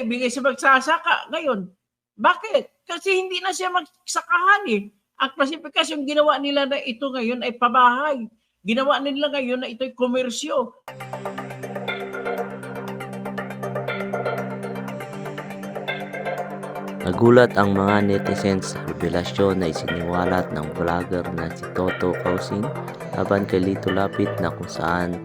ibigay sa magsasaka. Ngayon, bakit? Kasi hindi na siya magsakahan eh. Ang klasifikasyon ginawa nila na ito ngayon ay pabahay. Ginawa nila ngayon na ito'y komersyo. Nagulat ang mga netizens sa revelasyon na isiniwalat ng vlogger na si Toto Kausing laban kay Lito Lapid na kung saan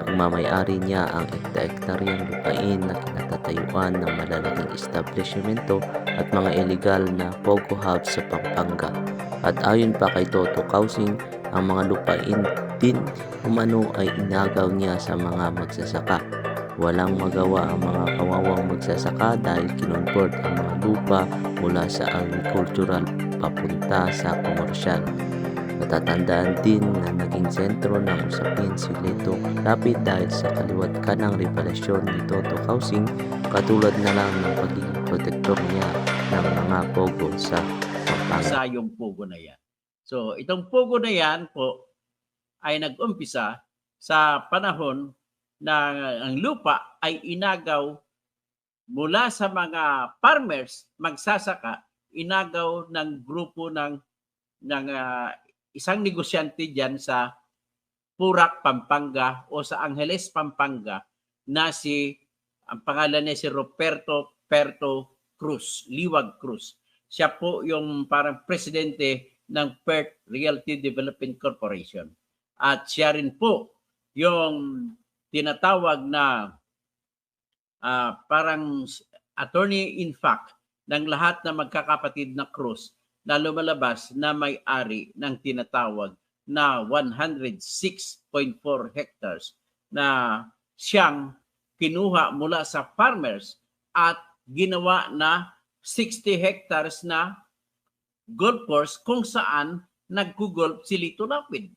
pagmamayari niya ang ekta-ektaryang lupain na kinatatayuan ng malalaking establishmento at mga illegal na Pogo hubs sa Pampanga. At ayon pa kay Toto Kausing, ang mga lupain din umano ay inagaw niya sa mga magsasaka. Walang magawa ang mga kawawang magsasaka dahil kinonvert ang mga lupa mula sa agricultural papunta sa komersyal. Natatandaan din na naging sentro ng usapin si Lito Lapid dahil sa kaliwat ka ng revelasyon ni Toto Kausing, katulad na lang ng pagiging protektor niya ng mga pogo sa Pampanga. Sa yung pogo na yan. So, itong pogo na yan po ay nag-umpisa sa panahon na ang lupa ay inagaw mula sa mga farmers, magsasaka, inagaw ng grupo ng isang negosyante diyan sa Purak, Pampanga o sa Angeles, Pampanga na ang pangalan niya si Roberto Perto Cruz, Liwag Cruz. Siya po yung parang presidente ng Perth Realty Development Corporation. At siya rin po yung tinatawag na parang attorney in fact ng lahat na magkakapatid na Cruz na lumalabas na may-ari ng tinatawag na 106.4 hectares na siyang kinuha mula sa farmers at ginawa na 60 hectares na golf course kung saan nag-golf si Lito Lapid.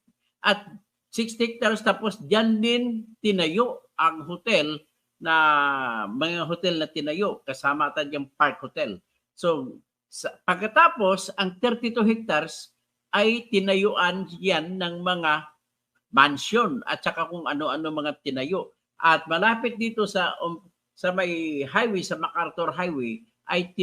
At 60 hectares tapos diyan din tinayo ang hotel na mga hotel na tinayo kasama ata yung Park Hotel. So pagkatapos ang 32 hectares ay tinayuan yan ng mga mansion at saka kung ano-ano mga tinayo. At malapit dito sa may highway, sa MacArthur Highway, ay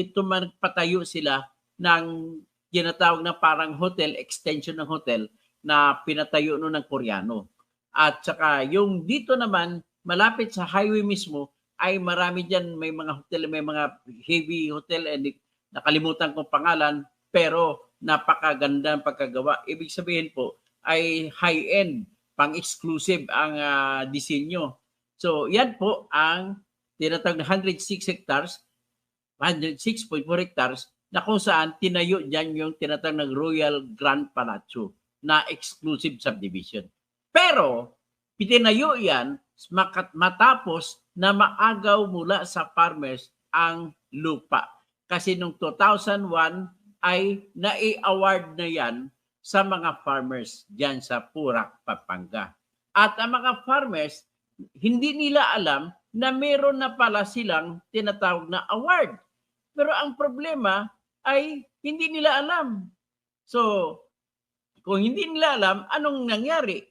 patayo sila ng tinatawag na parang hotel, extension ng hotel na pinatayo no ng Koreano. At saka yung dito naman, malapit sa highway mismo, ay marami dyan, may mga hotel, may mga heavy hotel, and nakalimutan kong pangalan, pero napakaganda ang pagkagawa. Ibig sabihin po, ay high-end, pang-exclusive ang disenyo. So, yan po ang tinatawag na 106 hectares, 106.4 hectares, na kung saan tinayo dyan yung tinatawag ng Royal Grand Palazzo na exclusive subdivision. Pero, pitinayo yan matapos na maagaw mula sa farmers ang lupa. Kasi noong 2001 ay nai-award na yan sa mga farmers dyan sa Purak, Pampanga. At ang mga farmers, hindi nila alam na meron na pala silang tinatawag na award. Pero ang problema ay hindi nila alam. So, kung hindi nila alam, anong nangyari?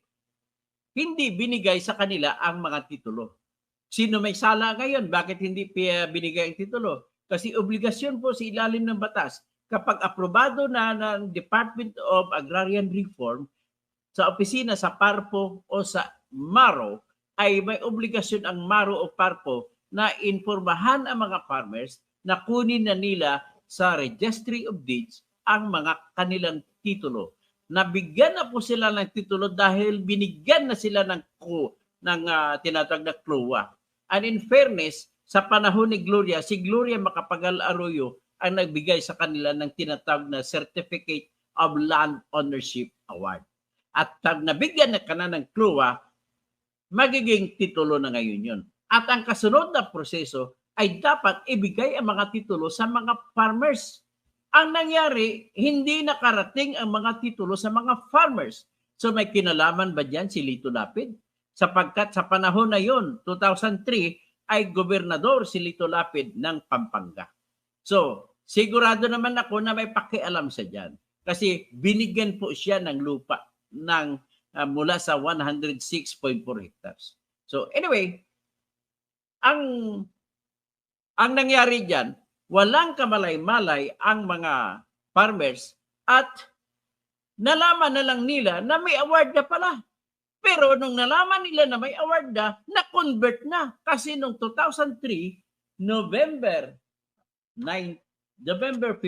Hindi binigay sa kanila ang mga titulo. Sino may sala ngayon? Bakit hindi binigay ang titulo? Kasi obligasyon po sa ilalim ng batas, kapag aprobado na ng Department of Agrarian Reform sa opisina sa Parpo o sa Maro, ay may obligasyon ang Maro o Parpo na informahan ang mga farmers na kunin na nila sa Registry of Deeds ang mga kanilang titulo. Nabigyan na po sila ng titulo dahil binigyan na sila ng tinatawag na CLOA. And in fairness, sa panahon ni Gloria, si Gloria Macapagal Arroyo ang nagbigay sa kanila ng tinatawag na Certificate of Land Ownership Award. At pag nabigyan na ka na ng CLOA, magiging titulo na ngayon yun. At ang kasunod na proseso ay dapat ibigay ang mga titulo sa mga farmers. Ang nangyari, hindi nakarating ang mga titulo sa mga farmers. So may kinalaman ba dyan si Lito Lapid? Sapagkat sa panahon na yon, 2003, ay gobernador si Lito Lapid ng Pampanga. So sigurado naman ako na may pakialam sa dyan. Kasi binigyan po siya ng lupa ng mula sa 106.4 hectares. So anyway, ang Ang nangyari dyan, walang kamalay-malay ang mga farmers at nalaman na lang nila na may award na pala. Pero nung nalaman nila na may award na-convert na. Kasi nung 2003, November 15,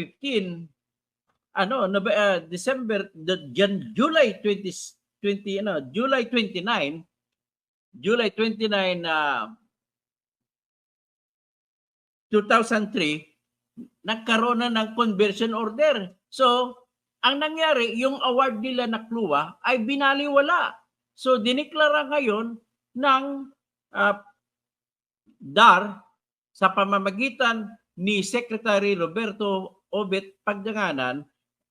July 29, July 29 2003, nagkaroon na ng conversion order. So, ang nangyari, yung award nila na kluwa ay binaliwala. So, diniklara ngayon ng DAR sa pamamagitan ni Secretary Roberto Obet Pagdanganan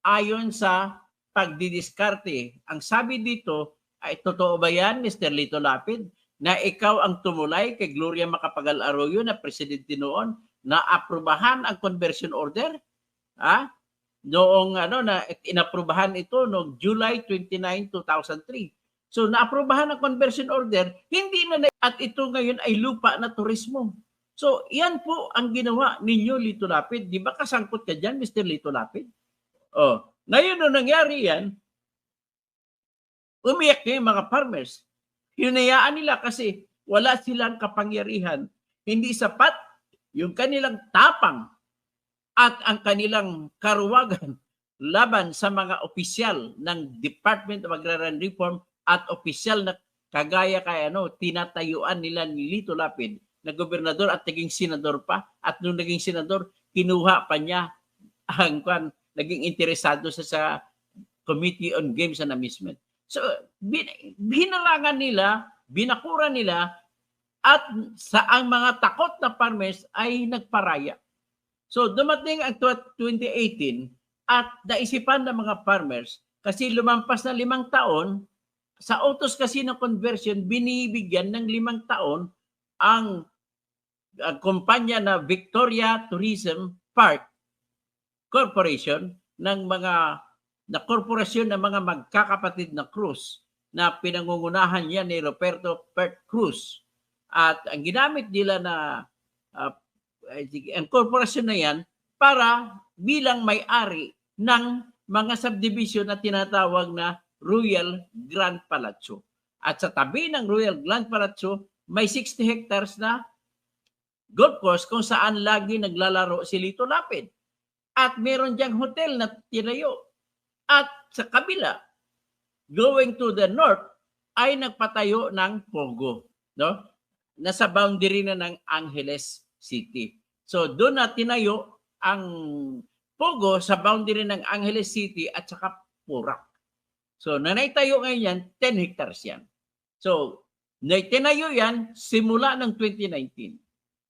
ayon sa pagdidiskarte. Ang sabi dito, ay totoo ba yan, Mr. Lito Lapid, na ikaw ang tumulay kay Gloria Macapagal Arroyo na presidente noon na aprubahan ang conversion order? Noong na inaprubahan ito noong July 29, 2003. So naaprubahan ang conversion order, hindi na at ito ngayon ay lupa na turismo. So yan po ang ginawa ninyo, Lito Lapid. Di ba kasangkot ka dyan, Mr. Lito Lapid? Ngayon nung nangyari yan, umiyak yung mga farmers. Hinayaan nila kasi wala silang kapangyarihan. Hindi sapat yung kanilang tapang at ang kanilang karuwagan laban sa mga opisyal ng Department of Agrarian Reform at opisyal na kagaya kay tinatayuan nila ni Lito Lapid na gobernador at naging senador pa. At nung naging senador, kinuha pa niya ang naging interesado sa Committee on Games and Amusement. So, binarangan nila, binakuran nila, at sa ang mga takot na farmers ay nagparaya. So, dumating ang 2018 at naisipan ng mga farmers, kasi lumampas na 5 taon, sa utos kasi ng conversion, binibigyan ng 5 taon ang kumpanya na Victoria Tourism Park Corporation ng mga na korporasyon ng mga magkakapatid na Cruz na pinangungunahan niya ni Roberto Pert Cruz. At ang ginamit nila na ang korporasyon na yan para bilang may-ari ng mga subdivision na tinatawag na Royal Grand Palazzo. At sa tabi ng Royal Grand Palazzo, may 60 hectares na golf course kung saan lagi naglalaro si Lito Lapid. At meron diyang hotel na tinayo. At sa kabila, going to the north, ay nagpatayo ng Pogo. No? Nasa boundary na ng Angeles City. So doon na tinayo ang Pogo sa boundary ng Angeles City at saka Porac. So nanaytayo ngayon yan, 10 hectares yan. So naitinayo yan simula ng 2019.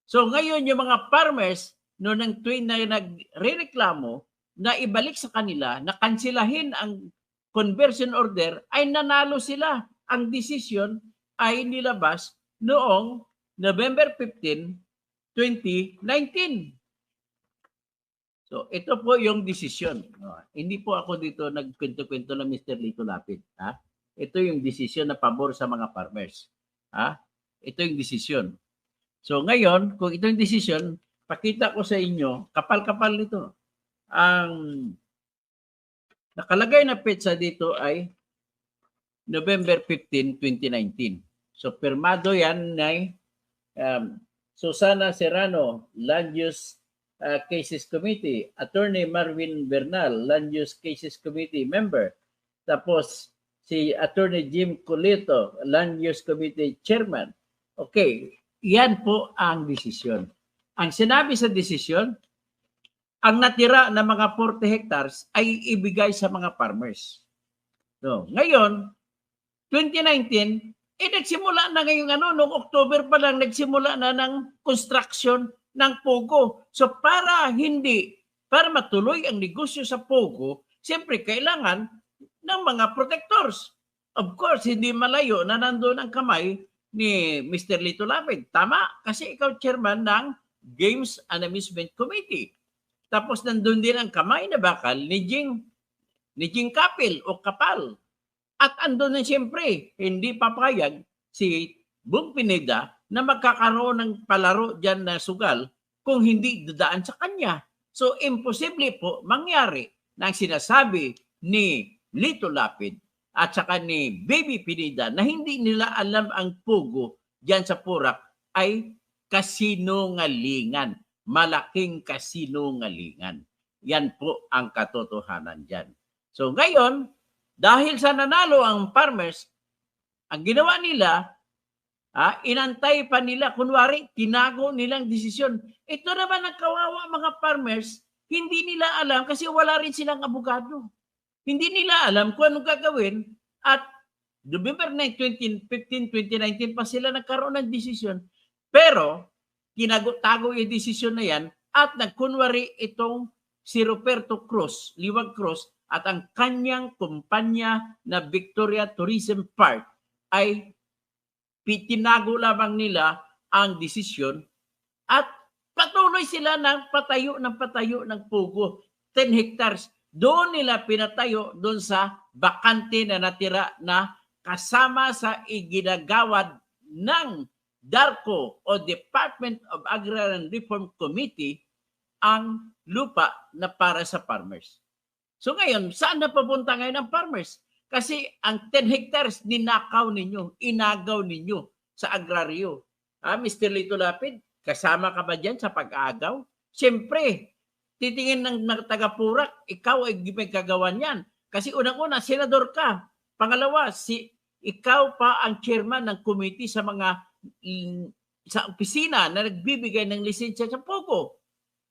So ngayon yung mga farmers no nang na nagrereklamo na ibalik sa kanila, na kansilahin ang conversion order, ay nanalo sila. Ang desisyon ay nilabas noong November 15, 2019. So ito po yung desisyon. Hindi po ako dito nagkwento-kwento ng Mr. Lito Lapid. Ito yung desisyon na pabor sa mga farmers. Ito yung desisyon. So ngayon, kung ito yung desisyon, pakita ko sa inyo, kapal-kapal nito. Ang nakalagay na petsa dito ay November 15, 2019. So, pirmado yan na Susana Serrano, Land Use Cases Committee, Attorney Marvin Bernal, Land Use Cases Committee member. Tapos, si Attorney Jim Colito, Land Use Committee Chairman. Okay, yan po ang desisyon. Ang sinabi sa desisyon, ang natira na mga 40 hectares ay ibigay sa mga farmers. So, ngayon, 2019, nagsimula na ngayong noong October pa lang, nagsimula na ng construction ng Pogo. So, para matuloy ang negosyo sa Pogo, siyempre kailangan ng mga protectors. Of course, hindi malayo na nandoon ang kamay ni Mr. Lito Lapid. Tama, kasi ikaw chairman ng Games and Amusement Committee. Tapos nandun din ang kamay na bakal ni Jing Kapil o Kapal. At andun na siyempre, hindi papayag si Bong Pineda na magkakaroon ng palaro dyan na sugal kung hindi dadaan sa kanya. So, imposible po mangyari na ang sinasabi ni Lito Lapid at saka ni Baby Pineda na hindi nila alam ang pugo diyan sa Purak ay kasinungalingan. Malaking kasinungalingan. Yan po ang katotohanan dyan. So ngayon, dahil sa nanalo ang farmers, ang ginawa nila, inantay pa nila, kunwari, tinago nilang desisyon. Ito naman ang kawawa mga farmers, hindi nila alam kasi wala rin silang abogado. Hindi nila alam kung anong gagawin at November 9, 2015, 2019 pa sila nagkaroon ng desisyon. Pero, tinago-tago yung desisyon na yan at nagkunwari itong si Roberto Cruz, Liwag Cruz, at ang kanyang kumpanya na Victoria Tourism Park ay tinago lamang nila ang desisyon at patuloy sila ng patayo ng pugo. 10 hectares. Doon nila pinatayo doon sa bakante na natira na kasama sa iginagawad ng DARCO o Department of Agrarian Reform Committee ang lupa na para sa farmers. So ngayon, saan na papunta ngayon ang farmers? Kasi ang 10 hectares ninakaw ninyo, inagaw ninyo sa agraryo. Mr. Lito Lapid, kasama ka ba dyan sa pag-aagaw? Siyempre, titingin ng taga-Purak, ikaw ay may kagawan yan. Kasi unang-una, senador ka. Pangalawa, ikaw pa ang chairman ng committee sa mga sa opisina na nagbibigay ng lisensya sa Pogo.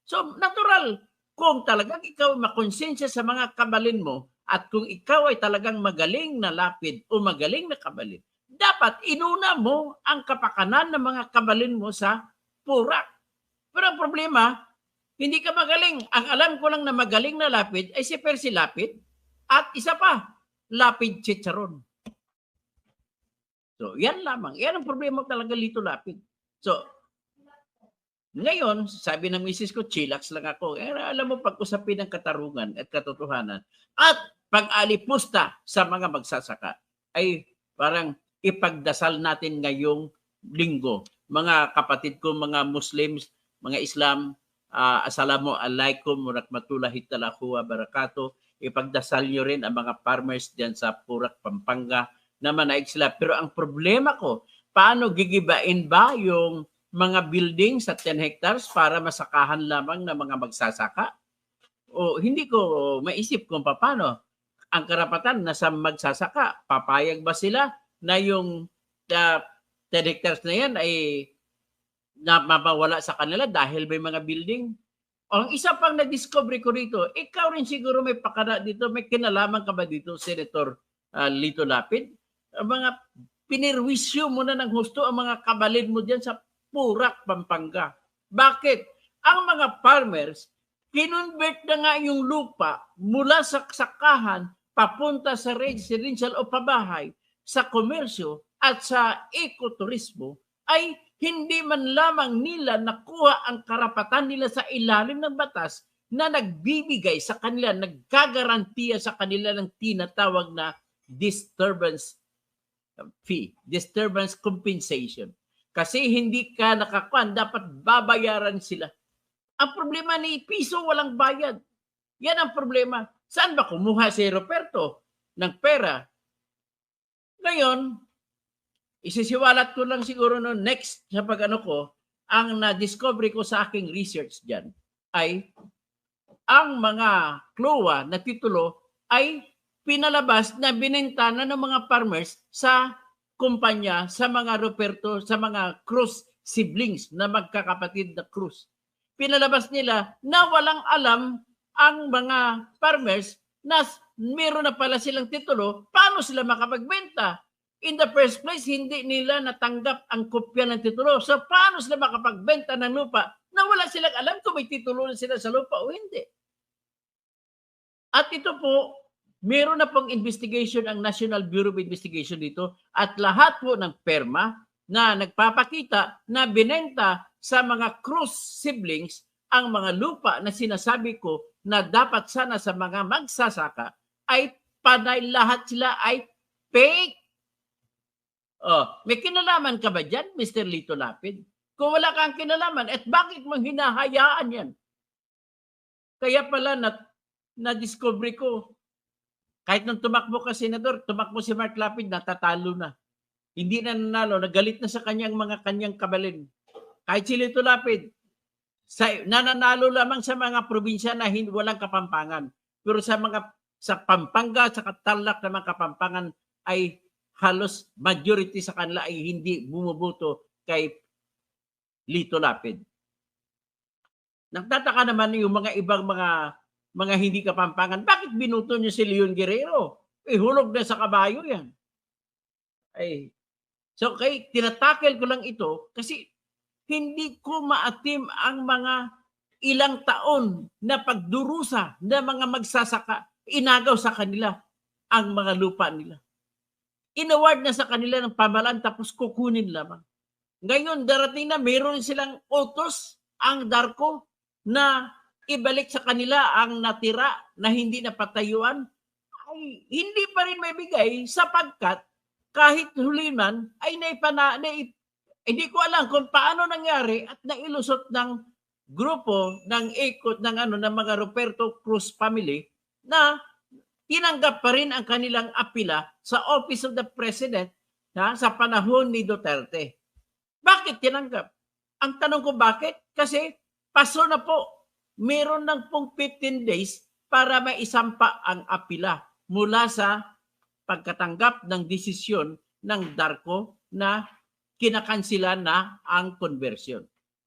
So, natural, kung talagang ikaw makonsensya sa mga kabalin mo at kung ikaw ay talagang magaling na lapid o magaling na kabalin, dapat inuna mo ang kapakanan ng mga kabalin mo sa Purak. Pero ang problema, hindi ka magaling. Ang alam ko lang na magaling na lapid ay si Percy Lapid at isa pa, Lapid Chicharon. So, yan lamang. Yan ang problema talaga Lito Lapid. So, ngayon, sabi ng misis ko, chillax lang ako. Alam mo, pag-usapin ng katarungan at katotohanan at pag-alipusta sa mga magsasaka ay parang ipagdasal natin ngayong linggo. Mga kapatid ko, mga Muslims, mga Islam, Assalamualaikum warahmatullahi wa barakatuh. Ipagdasal nyo rin ang mga farmers diyan sa Purak, Pampanga na manaig sila. Pero ang problema ko, paano gigibain ba yung mga building sa 10 hectares para masakahan lamang ng mga magsasaka? O hindi ko maisip kung paano. Ang karapatan na sa magsasaka, papayag ba sila na yung 10 hectares na yan ay mapawala sa kanila dahil may mga building? O ang isa pang na-discover ko rito, ikaw rin siguro may pakana dito, may kinalaman ka ba dito, Senator Lito Lapid? Mga pinirwisyo mo na ng husto ang mga kabalin mo dyan sa Purak, Pampanga. Bakit? Ang mga farmers, kinonvert na nga yung lupa mula sa sakahan papunta sa residential o pabahay, sa komersyo at sa ekoturismo, ay hindi man lamang nila nakuha ang karapatan nila sa ilalim ng batas na nagbibigay sa kanila, nagkagarantiya sa kanila ng tinatawag na disturbance fee, disturbance compensation. Kasi hindi ka nakakuan, dapat babayaran sila. Ang problema ni piso walang bayad. Yan ang problema. Saan ba kumuha si Roberto ng pera? Ngayon, isisiwalat ko lang siguro no next sa pag-ano ko, ang na-discover ko sa aking research dyan ay ang mga CLOA na titulo ay pinalabas na binenta na ng mga farmers sa kumpanya, sa mga Roberto, sa mga Cruz siblings na magkakapatid na Cruz. Pinalabas nila na walang alam ang mga farmers na meron na pala silang titulo, paano sila makapagbenta? In the first place, hindi nila natanggap ang kopya ng titulo. So, paano sila makapagbenta ng lupa na wala silang alam kung may titulo na sila sa lupa o hindi? At ito po, meron na pong investigation ang National Bureau of Investigation dito at lahat po ng perma na nagpapakita na binenta sa mga Cruz siblings ang mga lupa na sinasabi ko na dapat sana sa mga magsasaka ay panay, lahat sila ay fake. Oh, may kinalaman ka ba dyan, Mr. Lito Lapid? Kung wala kang kinalaman, at bakit mo hinahayaan yan? Kaya pala na-discover ko, kahit nung tumakbo ka, Senador, tumakbo si Mark Lapid, natatalo na. Hindi na nanalo, nagalit na sa kanyang kabalin. Kahit si Lito Lapid, nananalo lamang sa mga probinsya na walang Kapampangan. Pero sa Pampanga, sa Tarlac na mga Kapampangan ay halos majority sa kanila ay hindi bumuboto kay Lito Lapid. Nagtataka naman yung mga ibang mga hindi Kapampangan, bakit binuto niyo si Leon Guerrero? Hulog na sa kabayo yan. So tinatakel ko lang ito kasi hindi ko maatim ang mga ilang taon na pagdurusa na mga magsasaka, inagaw sa kanila ang mga lupa nila. Inaward na sa kanila ng pamahalaan tapos kukunin lamang. Ngayon darating na mayroon silang utos ang Darko na ibalik sa kanila ang natira na hindi napatayuan, ay hindi pa rin may bigay sapagkat kahit huli man ay hindi ko alam kung paano nangyari at nailusot ng grupo ng ikot ng ng mga Roberto Cruz family na tinanggap pa rin ang kanilang apila sa Office of the President sa panahon ni Duterte. Bakit tinanggap? Ang tanong ko bakit? Kasi paso na po. Meron ng pong 15 days para maisampa ang apila mula sa pagkatanggap ng desisyon ng Darko na kinakansila na ang conversion.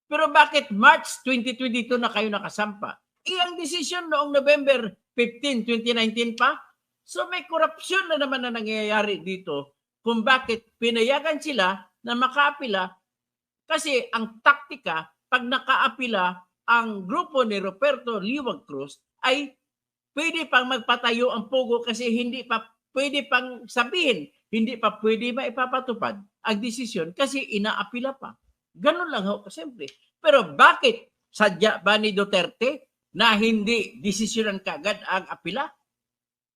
Pero bakit March 2022 na kayo nakasampa? Ang desisyon noong November 15, 2019 pa? So may korupsyon na naman na nangyayari dito kung bakit pinayagan sila na makaapila kasi ang taktika pag nakaapila ang grupo ni Roberto Liwag Cruz ay pwede pang magpatayo ang pogo kasi hindi pa pwede pang sabihin, hindi pa pwede maipapatupad ang desisyon kasi inaapila pa. Ganun lang ho, siyempre. Pero bakit sadya ba ni Duterte na hindi desisyonan kagad ang apila?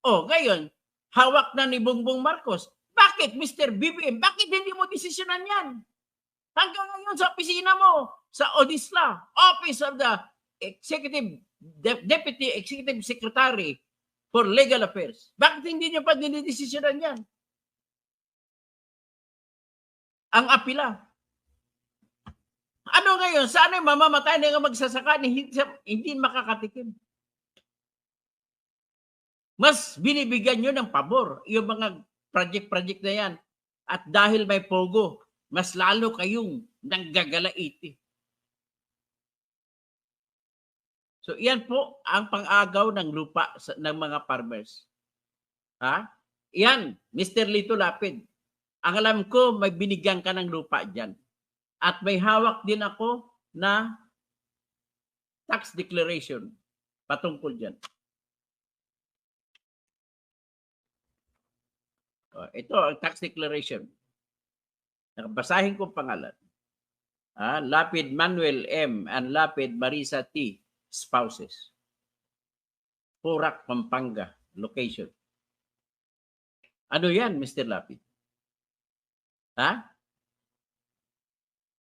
Ngayon, hawak na ni Bongbong Marcos. Bakit, Mr. BBM? Bakit hindi mo desisyonan yan? Hanggang ngayon sa opisina mo, sa ODISLA, Office of the Deputy Executive Secretary for Legal Affairs. Bakit hindi niyo pa dinidesisyonan yan? Ang apila. Ano ngayon? Sana yung mamamatay na yung magsasaka hindi makakatikim. Mas binibigyan nyo ng pabor yung mga project na yan. At dahil may pogo, mas lalo kayong nanggagalaiti. So, yan po ang pang-agaw ng lupa ng mga farmers. Yan, Mr. Lito Lapid. Ang alam ko, may binigyan ka ng lupa dyan. At may hawak din ako na tax declaration patungkol dyan. Ito ang tax declaration. Nakabasahin ko pangalan. Lapid Manuel M. and Lapid Marisa T. Spouses. Porac, Pampanga. Location. Ano yan, Mr. Lapid?